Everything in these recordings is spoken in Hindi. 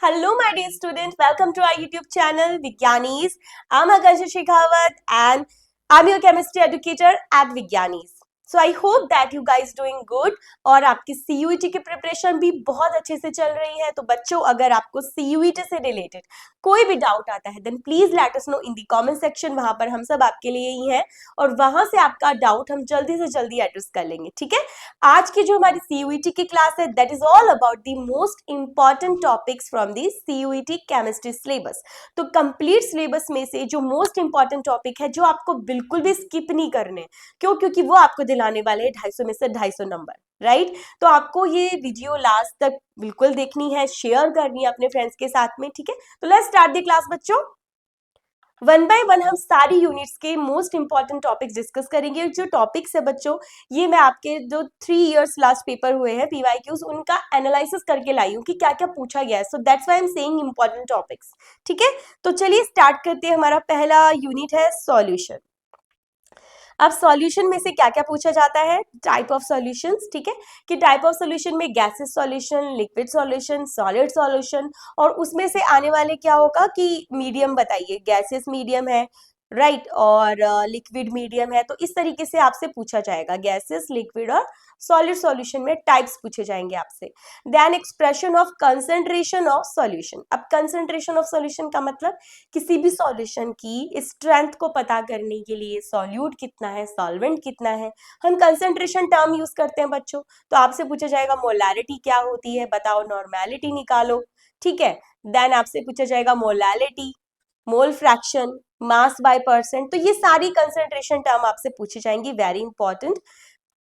Hello, my dear student. Welcome to our YouTube channel, Vigyanis. I'm Akansha Shekhawat and I'm your chemistry educator at Vigyanis. So I hope that you guys doing good और आपकी CUET की प्रिपरेशन भी बहुत अच्छे से चल रही है। तो बच्चों, अगर आपको CUET से रिलेटेड कोई भी डाउट आता है then please let us know in the comment section. वहां पर हम सब आपके लिए ही हैं और वहां से आपका डाउट हम जल्दी से जल्दी एड्रेस कर लेंगे। ठीक है, आज की जो हमारी CUET की क्लास है that is all about the most important topics from the CUET chemistry syllabus. तो कंप्लीट सिलेबस में से जो मोस्ट इंपॉर्टेंट टॉपिक है जो आपको बिल्कुल भी स्किप नहीं करने, क्यों? क्योंकि वो आपको दिलाने वाले हैं 250 में से 250 नंबर, राइट? तो आपको ये वीडियो लास्ट तक बिल्कुल देखनी है, शेयर करनी है अपने फ्रेंड्स के साथ में। ठीक है, तो लेट्स स्टार्ट द क्लास बच्चों। वन बाय वन हम सारी यूनिट्स के मोस्ट इंपॉर्टेंट टॉपिक्स डिस्कस करेंगे। जो टॉपिक्स है बच्चों, ये मैं आपके जो 3 इयर्स लास्ट पेपर हुए हैं PYQs, उनका एनालिसिस करके लाई हूँ कि क्या क्या पूछा गया है। So that's why I am saying important topics. ठीक है, तो चलिए स्टार्ट करते हैं। हमारा पहला यूनिट है सॉल्यूशन। अब सॉल्यूशन में से क्या क्या पूछा जाता है? Type of solutions. ठीक है, कि टाइप ऑफ सॉल्यूशन में gases solution, liquid solution, solid solution, और उसमें से आने वाले क्या होगा कि मीडियम बताइए, गैसेस मीडियम है, राइट, और लिक्विड मीडियम है। तो इस तरीके से आपसे पूछा जाएगा, गैसेस, लिक्विड और सॉलिड सॉल्यूशन में टाइप्स पूछे जाएंगे आपसे। Then expression of concentration of solution. अब कंसंट्रेशन ऑफ सॉल्यूशन का मतलब किसी भी सॉल्यूशन की स्ट्रेंथ को पता करने के लिए सॉल्यूट कितना है, सॉल्वेंट कितना है, हम कंसंट्रेशन टर्म यूज करते हैं बच्चों। तो आपसे पूछा जाएगा मोलैरिटी क्या होती है, बताओ, नॉर्मेलिटी निकालो। ठीक है, देन आपसे पूछा जाएगा molality, mole fraction, mass by percent. तो ये सारी कंसंट्रेशन टर्म आपसे पूछी जाएंगी, very important.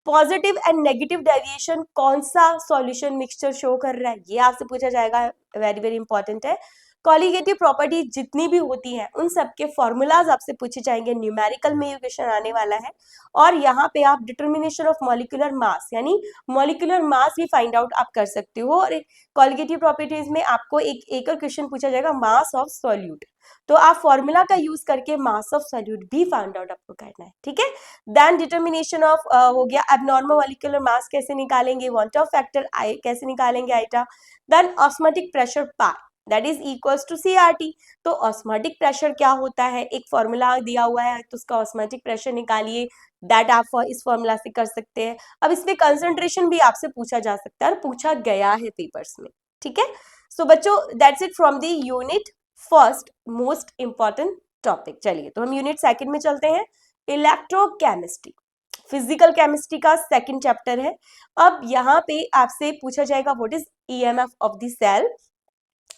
Positive and negative deviation, कौन सा सॉल्यूशन मिक्सचर शो कर रहा है, ये आपसे पूछा जाएगा, वेरी वेरी इंपॉर्टेंट है। कॉलिगेटिव प्रॉपर्टी जितनी भी होती है उन सब के फॉर्मूलाज आपसे पूछे जाएंगे, न्यूमेरिकल में ये क्वेश्चन आने वाला है। और यहाँ पे आप डिटर्मिनेशन ऑफ मॉलिक्यूलर मास यानी मॉलिक्यूलर मास भी फाइंड आउट आप कर सकते हो। और कॉलिगेटिव प्रॉपर्टीज में आपको एक और क्वेश्चन पूछा जाएगा, मास ऑफ सॉल्यूट। तो आप फॉर्मूला का यूज करके मास ऑफ सॉल्यूट भी फाइंड आउट आपको करना है। ठीक है, देन डिटर्मिनेशन ऑफ हो गया एबनॉर्मल मॉलिक्यूलर मास कैसे निकालेंगे, वॉन्ट ऑफ फैक्टर आई कैसे निकालेंगे, आइटा। Then osmotic pressure pi that is equals to CRT। तो ऑस्मोटिक प्रेशर क्या होता है, एक फॉर्मूला दिया हुआ है, तो उसका ऑस्मोटिक प्रेशर निकालिए, दैट आप इस फॉर्मूला से कर सकते हैं। अब इसमें कंसंट्रेशन भी आपसे पूछा जा सकता है और पूछा गया है पेपर्स में। ठीक है, सो बच्चों that's it from the unit first most important topic. चलिए तो हम यूनिट सेकंड में चलते हैं, इलेक्ट्रोकेमिस्ट्री। फिजिकल केमिस्ट्री का सेकंड चैप्टर है। अब यहाँ पे आपसे पूछा जाएगा what is EMF of the cell,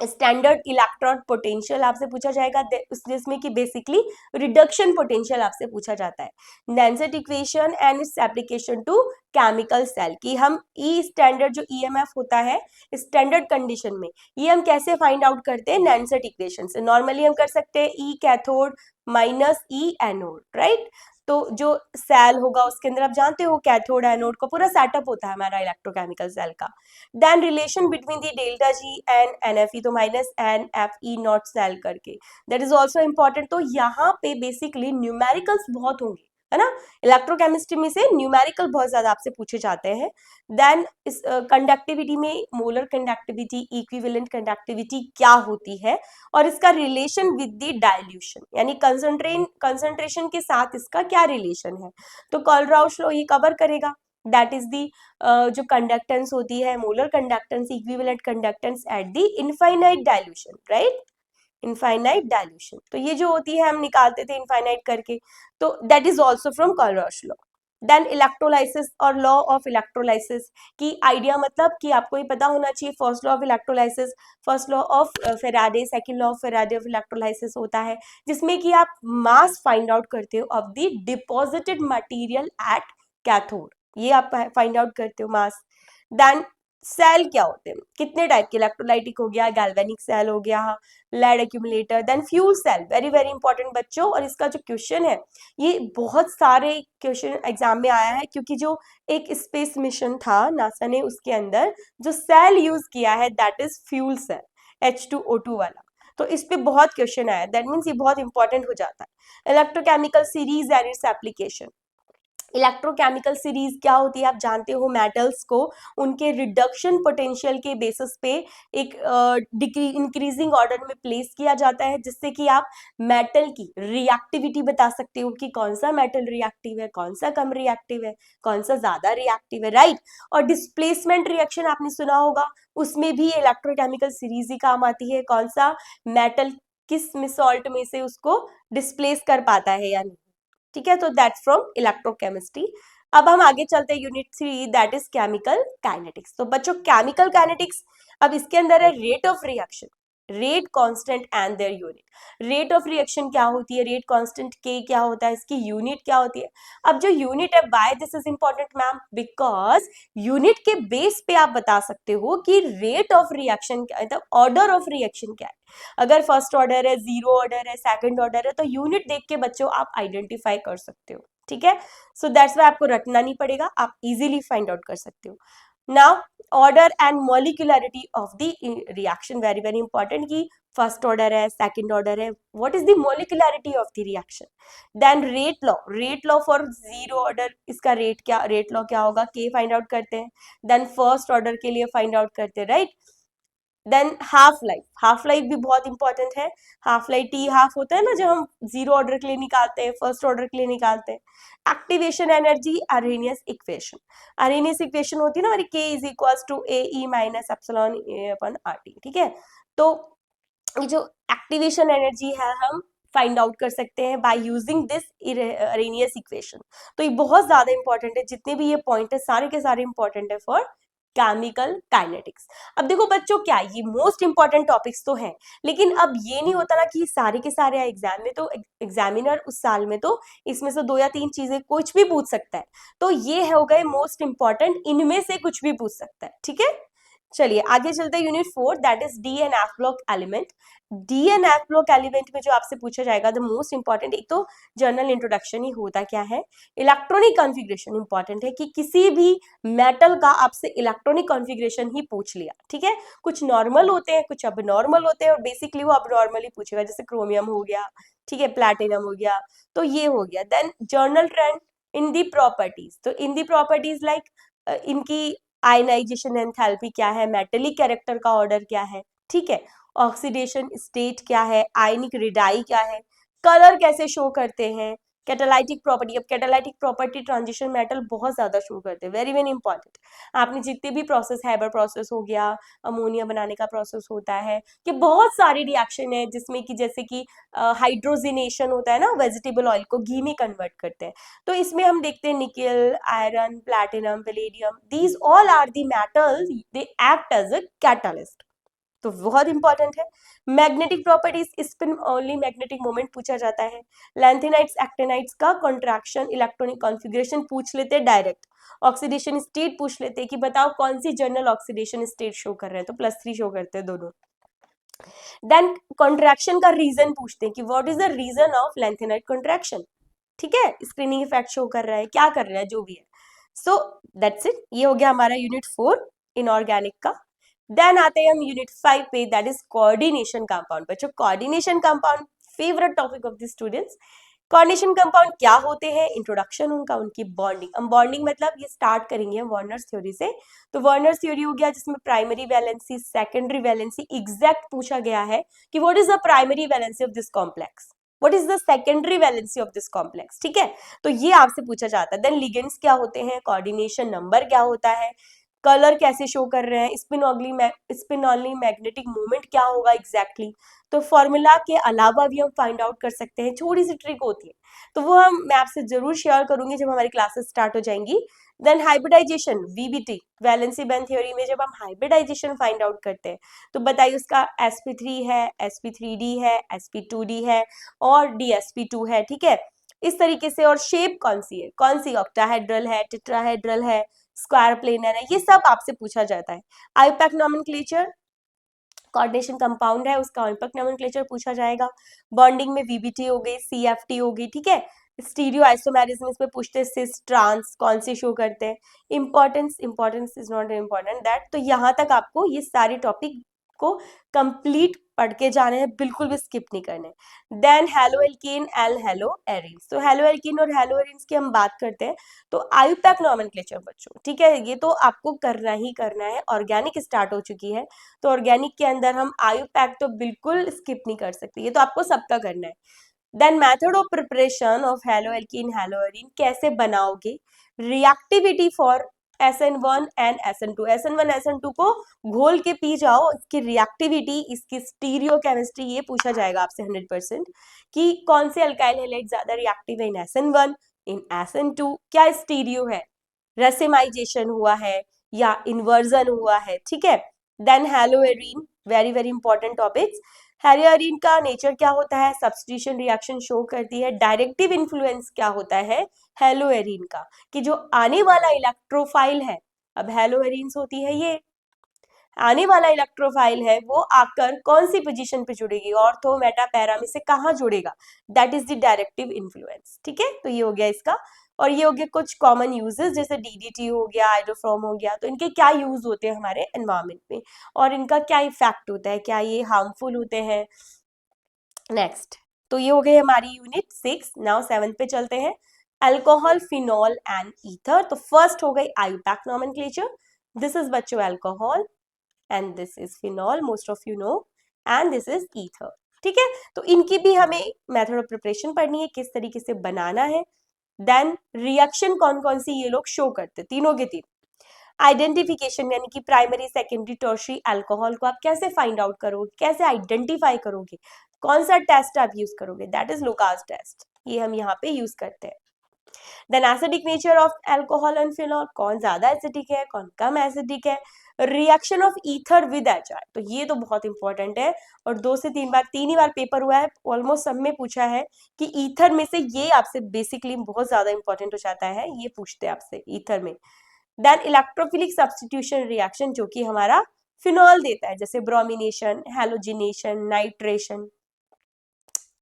standard electron potential आपसे पूछा जाएगा, जिसमें कि बेसिकली रिडक्शन पोटेंशियल आपसे पूछा जाता है, Nernst equation and its application to chemical cell, कि हम ई स्टैंडर्ड जो EMF होता है स्टैंडर्ड कंडीशन में, ये हम कैसे फाइंड आउट करते हैं, नैनसेट इक्वेशन से। नॉर्मली हम कर सकते हैं ई कैथोड माइनस ई एनोड, राइट। तो जो सेल होगा उसके अंदर आप जानते हो कैथोड एनोड का पूरा सेटअप होता है हमारा इलेक्ट्रोकेमिकल सेल का। Then relation between the delta G and NFE, तो माइनस NFE नॉट सेल करके, दैट इज ऑल्सो इंपॉर्टेंट। तो यहाँ पे बेसिकली न्यूमेरिकल्स बहुत होंगे, है ना। इलेक्ट्रोकेमिस्ट्री में से न्यूमेरिकल बहुत ज्यादा आपसे पूछे जाते हैं। देन इस कंडक्टिविटी में मोलर कंडक्टिविटी, इक्विवेलेंट कंडक्टिविटी क्या होती है, और इसका रिलेशन विद द डाइल्यूशन यानी कंसंट्रेशन के साथ इसका क्या रिलेशन है। तो कॉलराउश लॉ ये कवर करेगा, दैट इज दी जो कंडक्टेंस होती है, molar conductance, equivalent conductance at the infinite dilution, right, infinite dilution. तो ये जो होती है हम निकालते थे इनफाइनाइट करके, तो that is also from Kohlrausch law. Then electrolysis और लॉ ऑफ इलेक्ट्रोलाइसिस की आइडिया, मतलब कि आपको ये पता होना चाहिए, first law of electrolysis, first law of Faraday, second law of Faraday of electrolysis होता है, जिसमें कि आप मास फाइंड आउट करते हो of the deposited material at cathode, ये आप फाइंड आउट करते हो मास। देन सेल क्या होते हैं, कितने टाइप के, इलेक्ट्रोलाइटिक हो गया, गैल्वेनिक सेल हो गया, lead accumulator, then fuel cell, very very important बच्चों। और इसका जो क्वेश्चन है ये बहुत सारे क्वेश्चन एग्जाम में आया है, क्योंकि जो एक स्पेस मिशन था नासा ने, उसके अंदर जो सेल यूज किया है that is fuel cell, H2O2 वाला। तो इस पे बहुत क्वेश्चन आया, दैट मीन्स ये बहुत इंपॉर्टेंट हो जाता है। Electrochemical series and its application, electrochemical series क्या होती है, आप जानते हो, मेटल्स को उनके रिडक्शन पोटेंशियल के बेसिस पे एक इंक्रीजिंग ऑर्डर में प्लेस किया जाता है, जिससे कि आप मेटल की रिएक्टिविटी बता सकते हो कि कौन सा मेटल रिएक्टिव है, कौन सा कम रिएक्टिव है, कौन सा ज्यादा रिएक्टिव है, राइट। और डिस्प्लेसमेंट रिएक्शन आपने सुना होगा, उसमें भी इलेक्ट्रोकेमिकल सीरीज ही काम आती है, कौन सा मेटल किस सॉल्ट में से उसको डिस्प्लेस कर पाता है या नहीं, ठीक है। तो दैट्स फ्रॉम इलेक्ट्रोकेमिस्ट्री। अब हम आगे चलते हैं unit 3, that is chemical kinetics. तो बच्चों केमिकल काइनेटिक्स, अब इसके अंदर है rate of reaction, rate constant and their unit. Rate of reaction क्या होती है, रेट कांस्टेंट के क्या होता है, इसकी यूनिट क्या होती है। अब जो यूनिट है, by this is important ma'am, because unit के बेस पे आप बता सकते हो कि रेट ऑफ रिएक्शन क्या है, मतलब ऑर्डर ऑफ रिएक्शन क्या है। अगर फर्स्ट ऑर्डर है, जीरो ऑर्डर है, सेकंड ऑर्डर है, तो यूनिट देख के बच्चों आप आइडेंटिफाई कर सकते हो, ठीक है। सो दैट्स वाई आपको रटना नहीं पड़ेगा, आप इजीली फाइंड आउट कर सकते हो। Now order and molecularity of the reaction, very very important, कि फर्स्ट ऑर्डर है, सेकंड ऑर्डर है, what is the molecularity of the reaction. Then rate law for zero order, इसका रेट लॉ क्या होगा, के फाइंड आउट करते हैं। देन फर्स्ट ऑर्डर के लिए फाइंड आउट करते हैं, राइट। देन हाफ लाइफ भी बहुत इंपॉर्टेंट है। हाफ लाइफ टी हाफ होता है ना, जब हम जीरो ऑर्डर के लिए निकालते हैं, फर्स्ट ऑर्डर के लिए निकालते हैं। Activation energy, Arrhenius equation, Arrhenius equation होती है ना हमारी, k is equal to A e minus epsilon A upon R T, ठीक है। तो ये जो एक्टिवेशन एनर्जी है हम फाइंड आउट कर सकते हैं by using this Arrhenius equation. तो ये बहुत ज्यादा इंपॉर्टेंट है, जितने भी ये पॉइंट है सारे के सारे इंपॉर्टेंट है फॉर केमिकल काइनेटिक्स। अब देखो बच्चों, क्या ये मोस्ट इंपॉर्टेंट टॉपिक्स तो हैं, लेकिन अब ये नहीं होता ना कि सारे के सारे एग्जाम में, तो एग्जामिनर उस साल में तो इसमें से 2 या 3 चीजें कुछ भी पूछ सकता है। तो ये हो गए मोस्ट इंपॉर्टेंट, इनमें से कुछ भी पूछ सकता है, ठीक है। चलिए आगे चलते हैं, unit 4, that is D and F block element. D and F block element में जो आपसे पूछा जाएगा, द मोस्ट इंपॉर्टेंट, एक तो जनरल इंट्रोडक्शन ही होता क्या है, इलेक्ट्रॉनिक कॉन्फ़िगरेशन इंपॉर्टेंट है, कि किसी भी मेटल का आपसे इलेक्ट्रॉनिक कॉन्फ़िगरेशन ही पूछ लिया, ठीक है। कुछ नॉर्मल होते हैं, कुछ अब नॉर्मल होते हैं, और बेसिकली वो अब नॉर्मल ही पूछेगा, जैसे क्रोमियम हो गया, ठीक है, प्लैटिनम हो गया, तो ये हो गया। Then general trend in the properties, तो इन दी प्रॉपर्टीज लाइक इनकी आयनाइजेशन एंथैल्पी क्या है, मेटेलिक कैरेक्टर का ऑर्डर क्या है, ठीक है, ऑक्सीडेशन स्टेट क्या है, आयनिक रिडाई क्या है, कलर कैसे शो करते हैं, कैटालाइटिक प्रॉपर्टी। अब कैटालाइटिक प्रॉपर्टी ट्रांजिशन मेटल बहुत ज्यादा शो करते हैं, वेरी वेरी इंपॉर्टेंट। आपने जितने भी प्रोसेस, हैबर प्रोसेस हो गया, अमोनिया बनाने का प्रोसेस होता है, कि बहुत सारी रिएक्शन है जिसमें कि जैसे कि हाइड्रोजिनेशन होता है ना, वेजिटेबल ऑयल को घी में कन्वर्ट करते हैं। तो इसमें हम देखते हैं nickel, iron, platinum, palladium, these all are the metals, they act as a catalyst, तो बहुत इंपॉर्टेंट है। Magnetic properties, spin only magnetic moment पूछा जाता है। लैंथेनाइट्स, एक्टिनाइट्स का कॉन्ट्रैक्शन, इलेक्ट्रॉनिक कॉन्फ़िगरेशन पूछ लेते हैं डायरेक्ट। ऑक्सीडेशन स्टेट पूछ लेते हैं कि बताओ कौन सी जर्नल ऑक्सीडेशन स्टेट शो कर रहे हैं, तो +3 शो करते हैं दोनों। देन कॉन्ट्रैक्शन का रीजन पूछते हैं कि what is the reason of lanthanide contraction, ठीक है, स्क्रीनिंग इफेक्ट शो कर रहा है, क्या कर रहा है, जो भी है। सो दैट्स इट, ये हो गया हमारा यूनिट 4 इनऑर्गेनिक का। देन आते हैं हम यूनिट 5 पे, दैट इज कोऑर्डिनेशन कंपाउंड। बच्चों coordination compound favourite topic of the students. Coordination compound क्या होते हैं, इंट्रोडक्शन उनका, उनकी बॉन्डिंग। हम बॉन्डिंग मतलब ये स्टार्ट करेंगे हम वर्नर्स थ्योरी से। तो वर्नर्स थ्योरी हो गया जिसमें primary valency, secondary valency exact पूछा गया है कि what is the primary valency of this complex, what is the secondary valency of this complex, ठीक है। तो ये आपसे पूछा जाता है। देन लिगेंड्स क्या होते हैं, कोऑर्डिनेशन नंबर क्या होता है, कलर कैसे शो कर रहे हैं, स्पिन ऑनली मैग्नेटिक मूवमेंट क्या होगा एग्जैक्टली। तो फॉर्मूला के अलावा भी हम फाइंड आउट कर सकते हैं, छोटी सी ट्रिक होती है, तो वो मैं आपसे जरूर शेयर करूंगी जब हमारी क्लासेस स्टार्ट हो जाएंगी। Then hybridization, VBT, valency band theory में जब हम हाइब्रिडाइजेशन फाइंड आउट करते हैं, तो बताइए उसका sp3 है, sp3d है, sp2d है और dsp2 है, ठीक है, इस तरीके से। और शेप कौन सी है, कौन सी ऑक्टाहेड्रल है, टेट्राहेड्रल है, स्क्वायर प्लेनर है, ये सब आपसे पूछा जाता है। आईपैक नॉमेनक्लेचर, कोऑर्डिनेशन कंपाउंड है उसका आईपैक नॉमेनक्लेचर पूछा जाएगा। बॉन्डिंग में वीबीटी हो गई, सीएफटी हो गई, ठीक है। स्टीरियो आइसोमेरिज्म इसमें पूछते हैं, सिस ट्रांस कौन से शो करते हैं। Importance is not important that. तो यहाँ तक आपको ये सारे टॉपिक आपको कंप्लीट पढ़ के जाने हैं, बिल्कुल भी स्किप नहीं करने। Then halo alkene and halo arenes. तो हेलो एल्कीन और हेलो एरीन्स की हम बात करते हैं। तो आयुपैक नॉमेनक्लेचर बच्चों, ठीक है, ये तो आपको करना ही करना है। ऑर्गेनिक स्टार्ट हो चुकी है, तो ऑर्गेनिक के अंदर हम आयुपैक तो बिल्कुल स्किप नहीं कर सकते, ये तो आपको सबका करना है। Then method of preparation of halo alkene halo arene, कैसे बनाओगे। Reactivity for SN1 and SN2, SN1 SN2 को घोल के पी जाओ, इसकी रिएक्टिविटी, इसकी स्टीरियो केमिस्ट्री, ये पूछा जाएगा आपसे 100% कि कौन से अल्काइल हैलाइड ज्यादा रिएक्टिव है इन SN1, इन SN2, क्या स्टीरियो है, रेसिमाइजेशन हुआ है या इन्वर्जन हुआ है, ठीक है। Then haloarene, very very important topics. Haloarene का नेचर क्या होता है, सब्स्टिट्यूशन रिएक्शन शो करती है। डायरेक्टिव इन्फ्लुएंस क्या होता है हेलोएरीन का, कि जो आने वाला इलेक्ट्रोफाइल है, अब हेलोएरीन्स होती है ये, आने वाला इलेक्ट्रोफाइल है वो आकर कौन सी पोजीशन पे जुड़ेगी, ऑर्थो मेटा पैरा में से कहाँ जुड़ेगा, that is the directive influence, ठीक है। तो ये हो गया इसका, और ये हो गया कुछ कॉमन यूजेस, जैसे DDT हो गया, हाइड्रोफ्रोम हो गया, तो इनके क्या यूज होते हैं हमारे एनवायरमेंट में और इनका क्या इफेक्ट होता है, क्या ये हार्मफुल होते हैं। नेक्स्ट, तो ये हो गई हमारी यूनिट 6। नाउ 7 पे चलते हैं, अल्कोहल, फिनॉल एंड ईथर। तो फर्स्ट हो गई आयुपैक नॉमेनक्लेचर, दिस इज बच्चों alcohol and this is phenol, most of you know, and this is ether, ठीक है। तो इनकी भी हमें मेथड ऑफ प्रिपरेशन पढ़नी है, किस तरीके से बनाना है। देन रिएक्शन कौन कौन सी ये लोग शो करते, तीनों के तीन। आइडेंटिफिकेशन, यानी कि प्राइमरी सेकेंडरी टर्शरी अल्कोहल को आप कैसे फाइंड आउट करोगे, कैसे आइडेंटिफाई करोगे, कौन सा टेस्ट आप यूज करोगे, दैट इज लुकास टेस्ट, ये हम यहाँ पे यूज करते हैं। Then acidic nature of alcohol and phenol, कौन ज्यादा एसिडिक है, कौन कम एसिडिक है। Reaction of ether with HR, तो ये तो बहुत इंपॉर्टेंट है और 2 से 3 बार, 3 ही बार पेपर हुआ है, ऑलमोस्ट सब में पूछा है कि ईथर में से, ये आपसे बेसिकली बहुत ज्यादा इंपॉर्टेंट हो जाता है, ये पूछते हैं आपसे ईथर में। देन इलेक्ट्रोफिलिक सब्स्टिट्यूशन रिएक्शन, जो कि हमारा फिनॉल देता है, जैसे ब्रोमिनेशन, हेलोजिनेशन, नाइट्रेशन।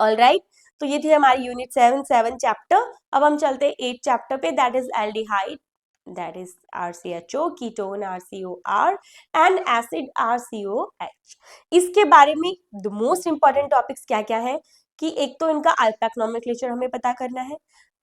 ऑलराइट, तो ये थी हमारी यूनिट 7 चैप्टर। अब हम चलते हैं 8 चैप्टर पे, that is aldehyde, that is RCHO, ketone RCOR and acid RCOH। इसके बारे में द मोस्ट इंपॉर्टेंट टॉपिक्स क्या क्या है, कि एक तो इनका आयुपैक नॉमेनक्लेचर हमें पता करना है,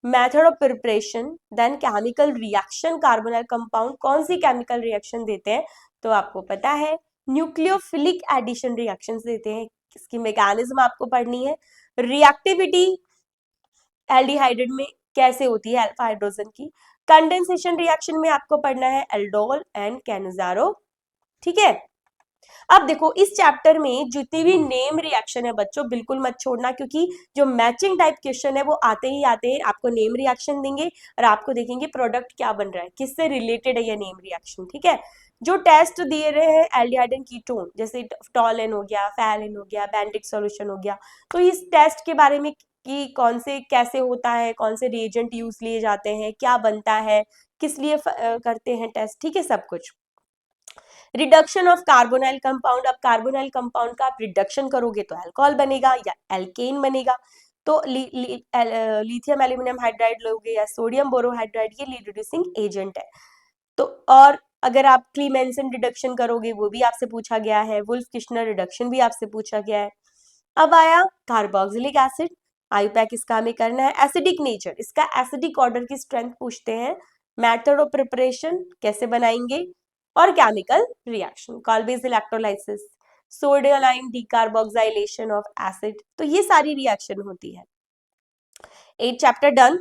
method of preparation, then chemical reaction, carbonyl compound कौन सी केमिकल रिएक्शन देते हैं तो आपको पता है, न्यूक्लियोफिलिक एडिशन रिएक्शंस देते हैं, इसकी मैकेनिज्म आपको पढ़नी है। रिएक्टिविटी एल्डिहाइड में कैसे होती है अल्फा हाइड्रोजन की। कंडेंसेशन रिएक्शन में आपको पढ़ना है एल्डोल एंड कैनिजारो, ठीक है। अब देखो इस चैप्टर में जितनी भी नेम रिएक्शन है बच्चों, बिल्कुल मत छोड़ना, क्योंकि जो मैचिंग टाइप क्वेश्चन है वो आते ही आते हैं, आपको नेम रिएक्शन देंगे और आपको देखेंगे प्रोडक्ट क्या बन रहा है, किससे रिलेटेड है ये नेम रिएक्शन, ठीक है। जो टेस्ट दिए रहे हैं एल्डिहाइड एंड कीटोन, जैसे टॉलन हो गया, फैलिन हो गया, बेंटिक सॉल्यूशन हो गया, तो इस टेस्ट के बारे में कि कौन से कैसे होता है, कौन से रिएजेंट यूज लिए जाते हैं, क्या बनता है, किस लिए करते हैं टेस्ट, ठीक है, सब कुछ। रिडक्शन ऑफ कार्बोनाइल कंपाउंड, अब कार्बोनाइल कंपाउंड का आप रिडक्शन करोगे तो अल्कोहल बनेगा या एल्केन बनेगा, तो लिथियम एल्यूमिनियम हाइड्राइड लोगे या सोडियम बोरोहाइड्राइड, ये लीड रिड्यूसिंग एजेंट है। तो और अगर आप क्लीमेंसन रिडक्शन करोगे वो भी आपसे पूछा गया है, वुल्फ किश्नर रिडक्शन भी आपसे पूछा गया है। अब आया कार्बोक्सिलिक एसिड, आयुपैक इसका हमें करना है। एसिडिक नेचर, इसका एसिडिक ऑर्डर की स्ट्रेंथ पूछते हैं, मेथड ऑफ प्रिपरेशन कैसे बनाएंगे, और chemical reaction, Kolbe's electrolysis, sodium decarboxylation of acid, तो ये सारी रिएक्शन होती है। 8 चैप्टर डन,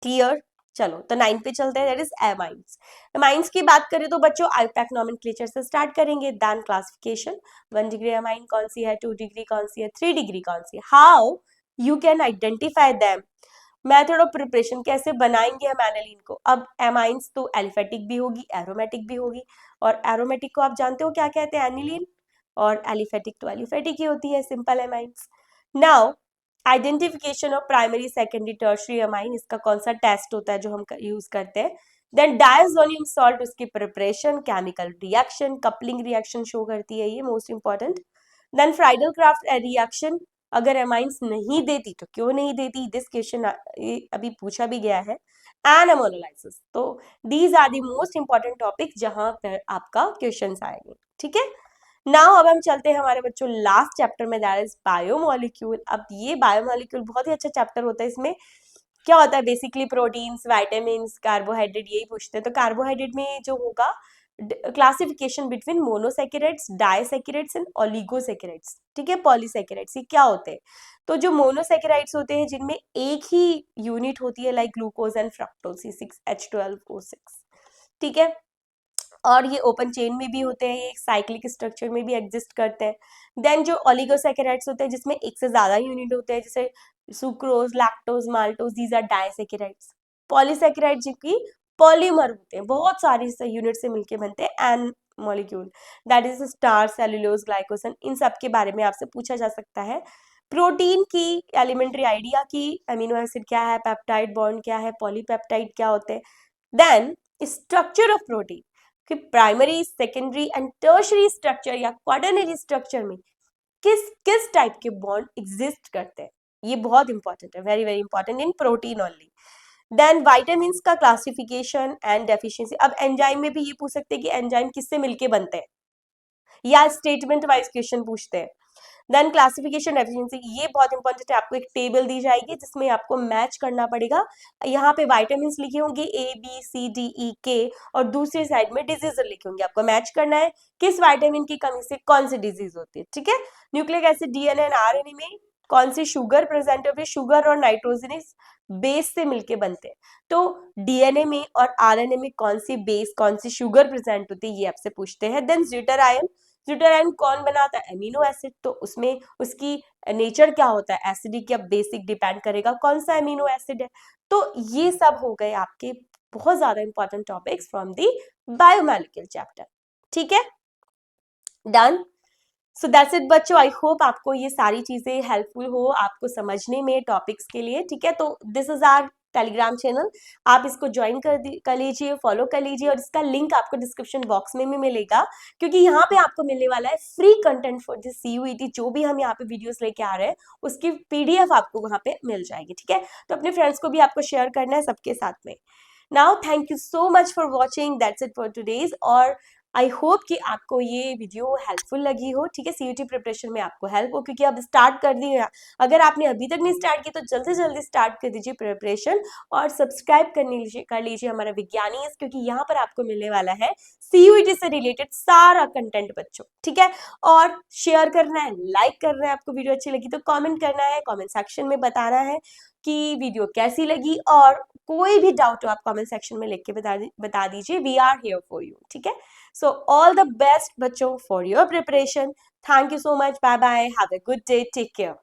क्लियर। चलो तो 9 पे चलते हैं, दैट इज एमाइंस। एमाइंस की बात करें तो बच्चों आयुपैक नॉमेनक्लेचर से स्टार्ट करेंगे, देन क्लासिफिकेशन, 1 डिग्री एमाइन कौन सी है, 2 डिग्री कौन सी है, 3 डिग्री कौन सी है, how you can identify them, method of preparation कैसे बनाएंगे हम एनालिन को। अब एमाइंस तो एलिफेटिक भी होगी, एरोमेटिक भी होगी, और एरोमेटिक को आप जानते हो क्या कहते हैं, एनिलीन, और एलिफेटिक तो एलिफेटिक ही होती है, simple amines. Now identification of primary secondary tertiary amine, इसका कौन सा टेस्ट होता है जो हम यूज करते हैं। देन डायज़ोनियम सॉल्ट, उसकी preparation, chemical reaction, coupling reaction show करती है, ये most important. Then Friedel Crafts reaction, अगर एमाइंस नहीं देती तो क्यों नहीं देती, दिस क्वेश्चन अभी पूछा भी गया है। एंड अमोनोलाइसिस, तो these are the most important topic जहां पर आपका क्वेश्चन आएंगे, ठीक है। नाउ अब हम चलते हैं हमारे बच्चों लास्ट चैप्टर में, दैट इज बायोमोलिक्यूल। अब ये बायोमोलिक्यूल बहुत ही अच्छा चैप्टर होता है। इसमें क्या होता है, बेसिकली प्रोटीन्स, वाइटामिन्स, कार्बोहाइड्रेट, यही पूछते हैं। तो कार्बोहाइड्रेट में जो होगा classification between monosaccharides, disaccharides and oligosaccharides, ठीक है, पॉलीसैकेराइड्स, ये क्या होते हैं। तो जो मोनोसैकेराइड्स होते हैं जिनमें एक ही यूनिट होती है, like glucose and fructose, C6H12O6, ठीक है, और ये ओपन चेन में भी होते हैं, ये साइक्लिक स्ट्रक्चर में भी एग्जिस्ट करते हैं। देन जो ओलिगोसैकेराइड्स होते हैं जिसमें एक से ज्यादा यूनिट होते हैं, जैसे sucrose, lactose, maltose, these are disaccharides. Polysaccharide जिनकी पॉलीमर होते हैं, बहुत सारी यूनिट से मिलके बनते हैं, an molecule, that is starch, cellulose, glycogen, इन सब के बारे में आपसे पूछा जा सकता है। प्रोटीन की एलिमेंट्री आइडिया की, अमीनो एसिड क्या है, पेप्टाइड बॉन्ड क्या है, पॉलीपेप्टाइड क्या होते हैं। देन स्ट्रक्चर ऑफ प्रोटीन कि primary, secondary and tertiary structure या क्वाटरनरी स्ट्रक्चर में किस किस टाइप के बॉन्ड एग्जिस्ट करते हैं, ये बहुत इंपॉर्टेंट है, very very important in protein only. Then vitamin का क्लासिफिकेशन एंड डेफिशिएंसी। अब एंजाइम में भी ये पूछ सकते हैं कि एंजाइम किससे मिलके बनते हैं, या स्टेटमेंट वाइज क्वेश्चन पूछते हैं। देन क्लासिफिकेशन एफिशिएंसी, ये बहुत इंपॉर्टेंट है, आपको एक टेबल दी जाएगी जिसमें आपको मैच करना पड़ेगा। यहाँ पे वाइटामिन लिखे होंगे A B C D E K, और दूसरी साइड में डिजीज लिखे होंगे, आपको मैच करना है किस वाइटामिन की कमी से कौन सी डिजीज होती है, ठीक है। Nucleic acid, DNA and RNA में कौन सी शुगर प्रेजेंट होती है, शुगर और नाइट्रोजनस बेस से मिलके बनते हैं। तो डीएनए में और आरएनए में कौन सी बेस, कौन सी शुगर प्रेजेंट होती है, ये आपसे पूछते हैं। Then zwitterion, zwitterion कौन बनाता है, एमिनो एसिड, तो उसमें उसकी नेचर क्या होता है, एसिडिक या बेसिक, डिपेंड करेगा कौन सा एमिनो एसिड है। तो ये सब हो गए आपके बहुत ज्यादा important topics from the biomolecule chapter, ठीक है, डन। सो दैट्स इट बच्चों, आई होप आपको ये सारी चीजें हेल्पफुल हो आपको समझने में टॉपिक्स के लिए, ठीक है। तो this is our Telegram channel, आप इसको ज्वाइन कर लीजिए, फॉलो कर लीजिए, और इसका लिंक आपको डिस्क्रिप्शन बॉक्स में भी मिलेगा, क्योंकि यहाँ पे आपको मिलने वाला है free content for this CUET। जो भी हम यहाँ पे वीडियोस लेके आ रहे हैं उसकी PDF आपको वहाँ पे मिल जाएगी, ठीक है। तो अपने फ्रेंड्स को भी आपको शेयर करना है सबके साथ में। Now thank you so much for watching, that's it for today's, और आई होप कि आपको ये वीडियो हेल्पफुल लगी हो, ठीक है, CUET प्रिपरेशन में आपको हेल्प हो, क्योंकि अब स्टार्ट कर दी है। अगर आपने अभी तक नहीं स्टार्ट की तो जल्दी जल्दी स्टार्ट कर दीजिए प्रिपरेशन, और सब्सक्राइब कर लीजिए हमारा विज्ञानी, क्योंकि यहाँ पर आपको मिलने वाला है CUET से रिलेटेड सारा कंटेंट बच्चों, ठीक है। और शेयर करना है, लाइक करना है, आपको वीडियो अच्छी लगी तो कॉमेंट करना है, कॉमेंट सेक्शन में बताना है कि वीडियो कैसी लगी, और कोई भी डाउट हो आप कमेंट सेक्शन में लिख के बता दीजिए, we are here for you, ठीक है। So all the best बच्चों for your preparation. Thank you so much. Bye bye. Have a good day. Take care.